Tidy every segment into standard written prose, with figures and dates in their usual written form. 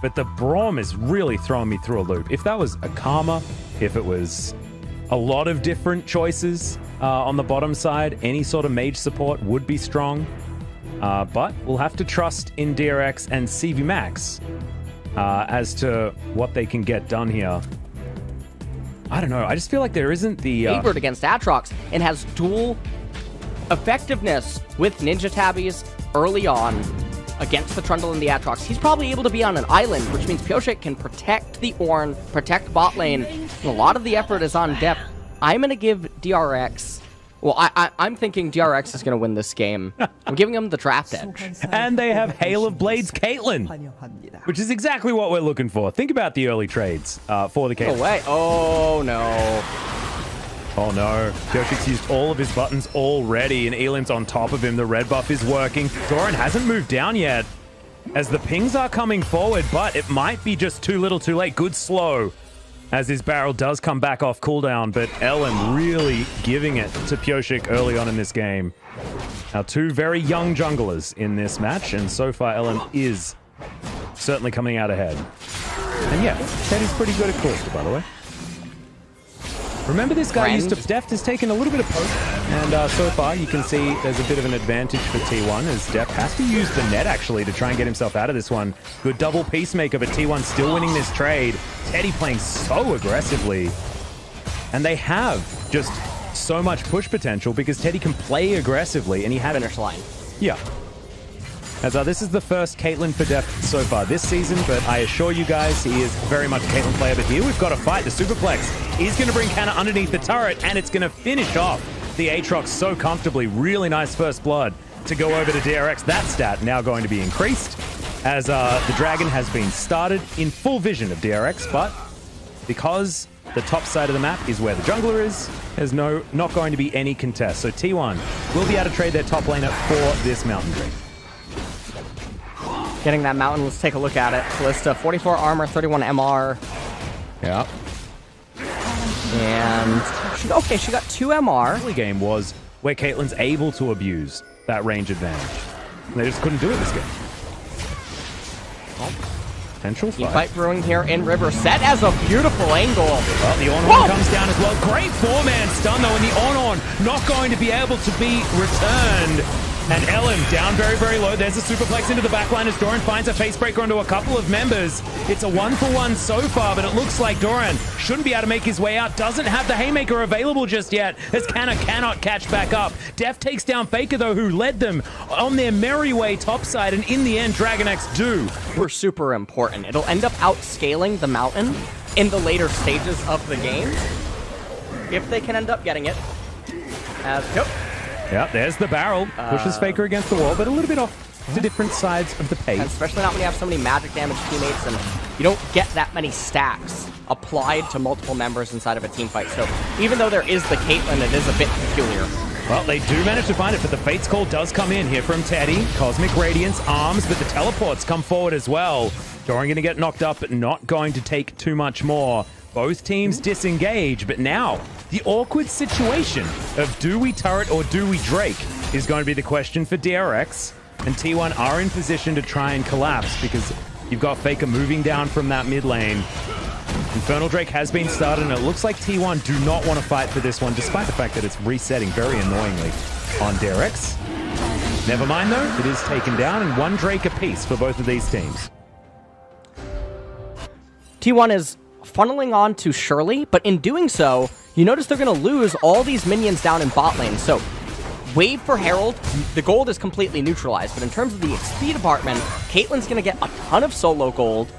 but the Braum is really throwing me through a loop. If that was a Karma, if it was a lot of different choices on the bottom side, any sort of mage support would be strong. But we'll have to trust in DRX and CV Max as to what they can get done here. I don't know. I just feel like there isn't the... Favored against Aatrox and has dual effectiveness with Ninja Tabbies early on against the Trundle and the Aatrox. He's probably able to be on an island, which means Pyosik can protect the Ornn, protect bot lane, and a lot of the effort is on depth. I'm going to give DRX... Well, I'm thinking DRX is going to win this game. I'm giving him the draft edge. And they have Hail of Blades Caitlyn, which is exactly what we're looking for. Think about the early trades for the Caitlyn. No way. Oh, no. Oh, no. Pyosik used all of his buttons already, and Elim's on top of him. The red buff is working. Doran hasn't moved down yet as the pings are coming forward, but it might be just too little too late. Good slow as his barrel does come back off cooldown, but Ellen really giving it to Pyosik early on in this game. Now, two very young junglers in this match, and so far Ellen is certainly coming out ahead. And yeah, Teddy's pretty good at Cloister, by the way. Remember, this guy used to... Deft has taken a little bit of poke, and so far you can see there's a bit of an advantage for T1 as Deft has to use the net, actually, to try and get himself out of this one. Good double Peacemaker, but T1 still winning this trade. Teddy playing so aggressively. And they have just so much push potential because Teddy can play aggressively, and he has... Finish line. Yeah. As this is the first Caitlyn for Deft so far this season, but I assure you guys, he is very much a Caitlyn player. But here we've got a fight. The Superplex is going to bring Canna underneath the turret, and it's going to finish off the Aatrox so comfortably. Really nice first blood to go over to DRX. That stat now going to be increased as the Dragon has been started in full vision of DRX, but because the top side of the map is where the jungler is, there's not going to be any contest. So T1 will be able to trade their top laner for this Mountain Drake. Getting that mountain, let's take a look at it. Kalista, 44 armor, 31 MR. Yeah. And, she got 2 MR. The early game was where Caitlyn's able to abuse that range advantage. And they just couldn't do it this game. Potential fight brewing here in River. Set as a beautiful angle. Well, the Ornn comes down as well. Great 4-man stun, though, and the Ornn not going to be able to be returned. And Ellen down very, very low. There's a Superplex into the backline as Doran finds a Facebreaker onto a couple of members. It's a 1-for-1 so far, but it looks like Doran shouldn't be able to make his way out. Doesn't have the Haymaker available just yet, as Canna cannot catch back up. Deft takes down Faker, though, who led them on their merry way topside, and in the end, DRAGONX do. We're super important. It'll end up outscaling the mountain in the later stages of the game, if they can end up getting it. Yep. Yeah, there's the barrel. Pushes Faker against the wall, but a little bit off to different sides of the pace. Especially not when you have so many magic damage teammates and you don't get that many stacks applied to multiple members inside of a team fight. So even though there is the Caitlyn, it is a bit peculiar. Well, they do manage to find it, but the Fate's Call does come in here from Teddy. Cosmic Radiance, Arms, but the teleports come forward as well. Doran going to get knocked up, but not going to take too much more. Both teams disengage, but now the awkward situation of do we turret or do we Drake is going to be the question for DRX. And T1 are in position to try and collapse because you've got Faker moving down from that mid lane. Infernal Drake has been started, and it looks like T1 do not want to fight for this one, despite the fact that it's resetting very annoyingly on DRX. Never mind, though, it is taken down, and 1 Drake apiece for both of these teams. T1 is funneling on to Shirley, but in doing so, you notice they're going to lose all these minions down in bot lane. So, wave for Herald, the gold is completely neutralized, but in terms of the XP department, Caitlyn's going to get a ton of solo gold,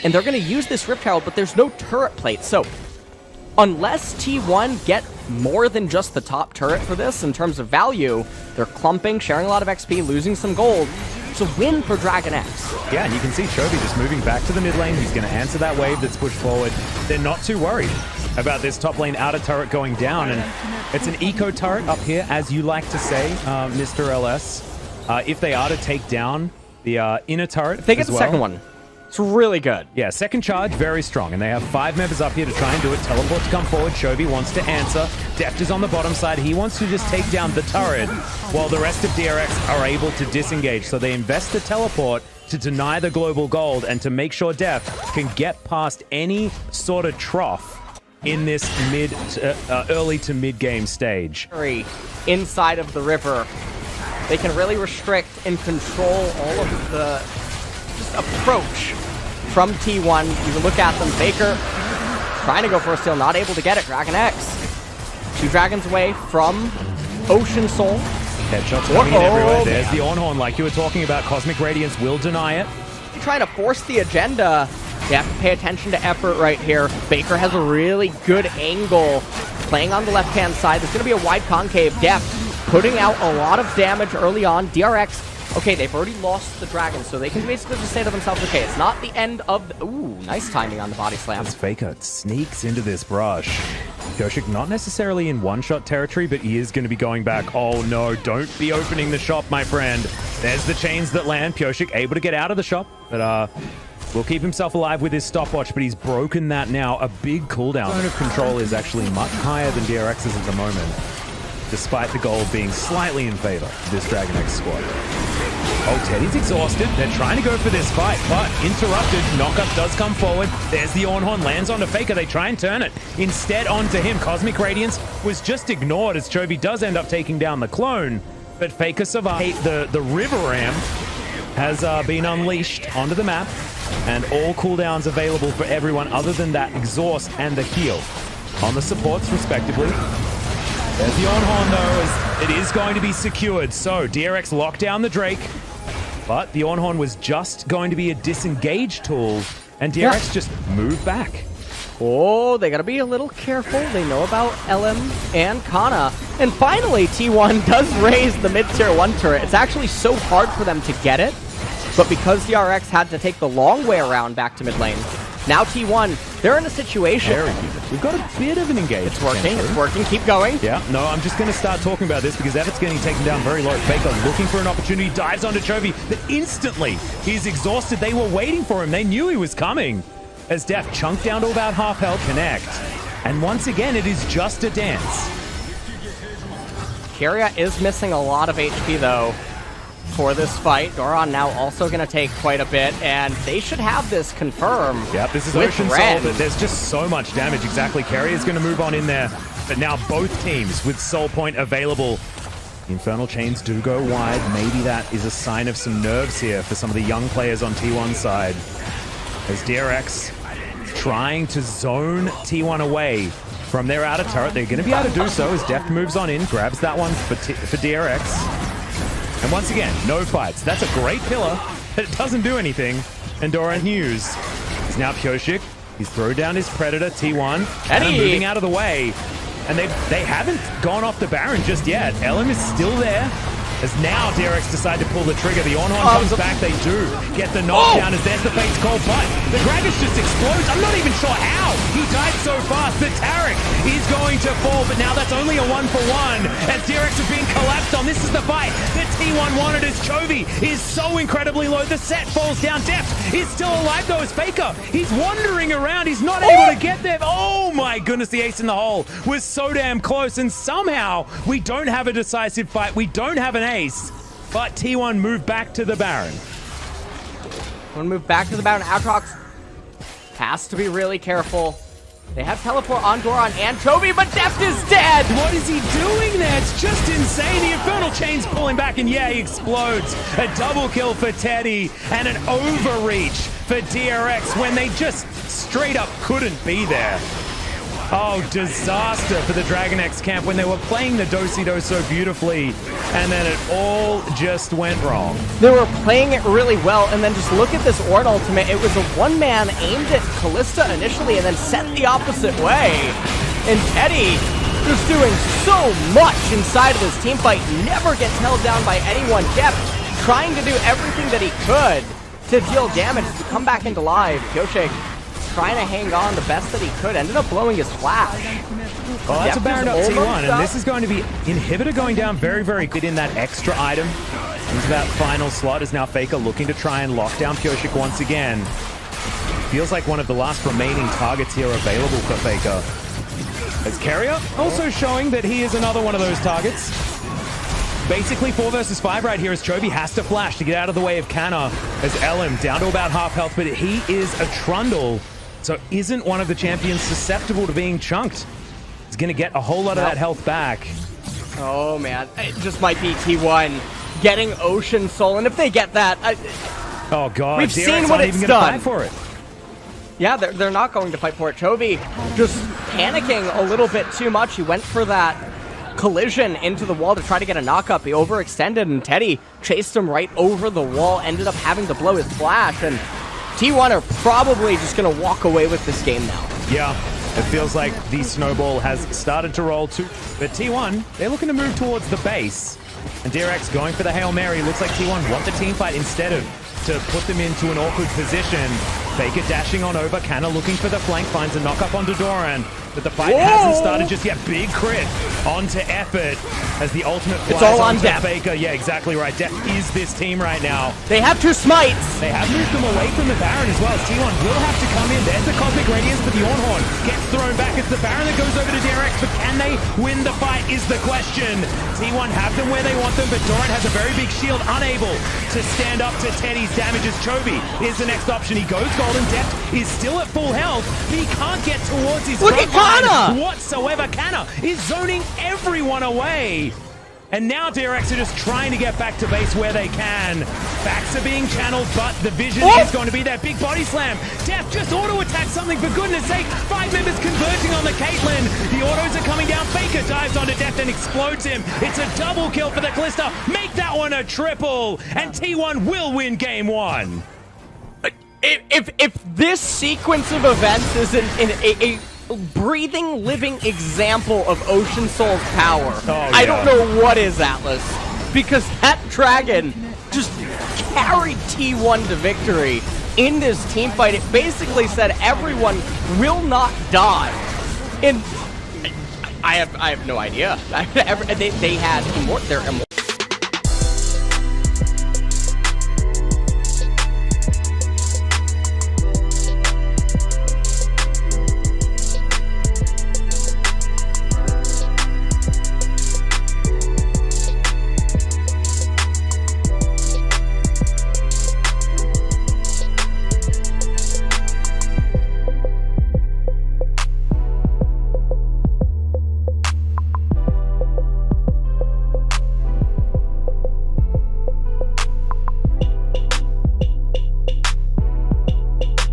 and they're going to use this Rift Herald, but there's no turret plate. So, unless T1 get more than just the top turret for this in terms of value, they're clumping, sharing a lot of XP, losing some gold. It's a win for DRAGONX. Yeah, and you can see Chovy just moving back to the mid lane. He's going to answer that wave that's pushed forward. They're not too worried about this top lane outer turret going down, and it's an eco turret up here, as you like to say, Mr. LS. If they are to take down the inner turret, if they get the second one, It's really good. Yeah, second charge, very strong. And they have 5 members up here to try and do it. Teleport to come forward. Chovy wants to answer. Deft is on the bottom side. He wants to just take down the turret while the rest of DRX are able to disengage. So they invest the teleport to deny the global gold and to make sure Deft can get past any sort of trough in this early to mid-game stage. Inside of the river, they can really restrict and control all of the approach from T1. You can look at them. Faker trying to go for a steal, not able to get it. DRAGONX 2 dragons away from Ocean Soul. Headshots coming in everywhere. There's the Ornhorn like you were talking about. Cosmic Radiance will deny it. Trying to force the agenda. You have to pay attention to effort right here. Faker has a really good angle playing on the left-hand side. There's going to be a wide concave. Deft putting out a lot of damage early on. DRX, okay, they've already lost the dragon, so they can basically just say to themselves, okay, it's not the end of the... Ooh, nice timing on the body slam. As Faker sneaks into this brush. Pioshik not necessarily in one-shot territory, but he is going to be going back. Oh no, don't be opening the shop, my friend. There's the chains that land. Pioshik able to get out of the shop, but will keep himself alive with his stopwatch, but he's broken that now. A big cooldown. Zone of control is actually much higher than DRX's at the moment, despite the gold being slightly in favor of this DRAGONX squad. Oh, Teddy's exhausted. They're trying to go for this fight, but interrupted. Knockup does come forward. There's the Ornhorn, lands onto Faker. They try and turn it instead onto him. Cosmic Radiance was just ignored as Chovy does end up taking down the clone, but Faker survived. The river ram has been unleashed onto the map, and all cooldowns available for everyone other than that exhaust and the heal on the supports, respectively. There's the Ornhorn, though, as it is going to be secured. So, DRX locked down the Drake, but the Ornhorn was just going to be a disengage tool, and DRX just moved back. Oh, they gotta be a little careful. They know about LM and Kana. And finally, T1 does raise the mid-tier 1 turret. It's actually so hard for them to get it, but because DRX had to take the long way around back to mid lane, now T1, they're in a situation. We've got a bit of an engagement. It's working, keep going. Yeah, no, I'm just going to start talking about this because Effort's getting taken down very low. Faker looking for an opportunity, dives onto Chovy, but instantly he's exhausted. They were waiting for him. They knew he was coming. As Deft chunked down to about half health, connect. And once again, it is just a dance. Kyria is missing a lot of HP, though, for this fight. Doran now also going to take quite a bit, and they should have this confirmed. Yep, this is Ocean Soul, but there's just so much damage. Exactly, Kyria is going to move on in there, but now both teams with Soul Point available. The Infernal Chains do go wide. Maybe that is a sign of some nerves here for some of the young players on T1's side. As DRX trying to zone T1 away from their outer turret. They're going to be able to do so as Deft moves on in, grabs that one for DRX. And once again, no fights. That's a great pillar, but it doesn't do anything. And Doran Hughes is now Pioshik. He's thrown down his Predator, T1, and moving out of the way. And they haven't gone off the Baron just yet. LM is still there. As now DRX decide to pull the trigger. The Ornhorn comes back. They do get the knockdown as there's the Fate's Call, but the Gragas just explodes. I'm not even sure how. He died so fast. The Taric is going to fall, but now that's only a 1-for-1 as DRX is being collapsed on. This is the fight that T1 wanted as Chovy is so incredibly low. The set falls down. Deft is still alive though as Faker. He's wandering around. He's not able to get there. Oh my goodness, the ace in the hole was so damn close, and somehow we don't have a decisive fight. We don't have an ace, but T1 moved back to the Baron. Want to move back to the Baron. Aatrox has to be really careful. They have teleport on Doran and Chovy, but Deft is dead! What is he doing there? It's just insane. The Infernal Chain's pulling back, and yeah, he explodes. A double kill for Teddy, and an overreach for DRX when they just straight up couldn't be there. Oh, disaster for the DRAGONX camp when they were playing the Do-Si-Do so beautifully, and then it all just went wrong. They were playing it really well, and then just look at this Ornn ultimate. It was a one-man aimed at Callista initially, and then set the opposite way. And Teddy just doing so much inside of this team fight, never gets held down by anyone. Deft trying to do everything that he could to deal damage, to come back into life. Pioshik trying to hang on the best that he could, ended up blowing his flash. Oh, that's a Baron up T1, and this is going to be Inhibitor going down very, very good in that extra item into that final slot. Is now Faker looking to try and lock down Pioshik once again. feels like one of the last remaining targets here available for Faker. As Carrier also showing that he is another one of those targets. Basically 4 versus 5 right here as Chovy has to flash to get out of the way of Canna as Elim down to about half health, but he is a Trundle, so isn't one of the champions susceptible to being chunked. He's going to get a whole lot of that health back. Oh man, it just might be T1 getting Ocean Soul, and if they get that, oh god, we've DRX seen what not it's even gonna done. fight for it. Yeah, they're not going to fight for it. Chovy just panicking a little bit too much. He went for that collision into the wall to try to get a knock-up. He overextended, and Teddy chased him right over the wall, ended up having to blow his flash, and T1 are probably just going to walk away with this game now. Yeah, it feels like the snowball has started to roll too. But T1, they're looking to move towards the base. And DRX going for the Hail Mary. Looks like T1 want the team fight instead of to put them into an awkward position. Faker dashing on over. Canna looking for the flank. Finds a knock-up onto Doran. But the fight hasn't started just yet. Big crit onto Effort as the ultimate flies it's all on onto Def. Faker. Yeah, exactly right. Def is this team right now. They have 2 smites. They have moved them away from the Baron as well. T1 will have to come in. There's the Cosmic Radiance, but the Ornhorn gets thrown back. It's the Baron that goes over to DRX, but can they win the fight is the question. T1 have them where they want them, but Doran has a very big shield, unable to stand up to Teddy's damage as Chovy is the next option. He goes golden. Deft is still at full health, but he can't get towards his Look at Canna whatsoever. Canna is zoning everyone away. And now DRX are just trying to get back to base where they can. Backs are being channeled, but the vision is going to be that big body slam. Def just auto-attack something, for goodness sake. 5 members converging on the Caitlyn. The autos are coming down. Faker dives onto Def and explodes him. It's a double kill for the Calista. Make that one a triple. And T1 will win game 1. If this sequence of events isn't a breathing, living example of Ocean Soul's power, I don't know what is, Atlas. Because that dragon just carried T1 to victory in this team fight. It basically said everyone will not die. And I have no idea. They had their immortal.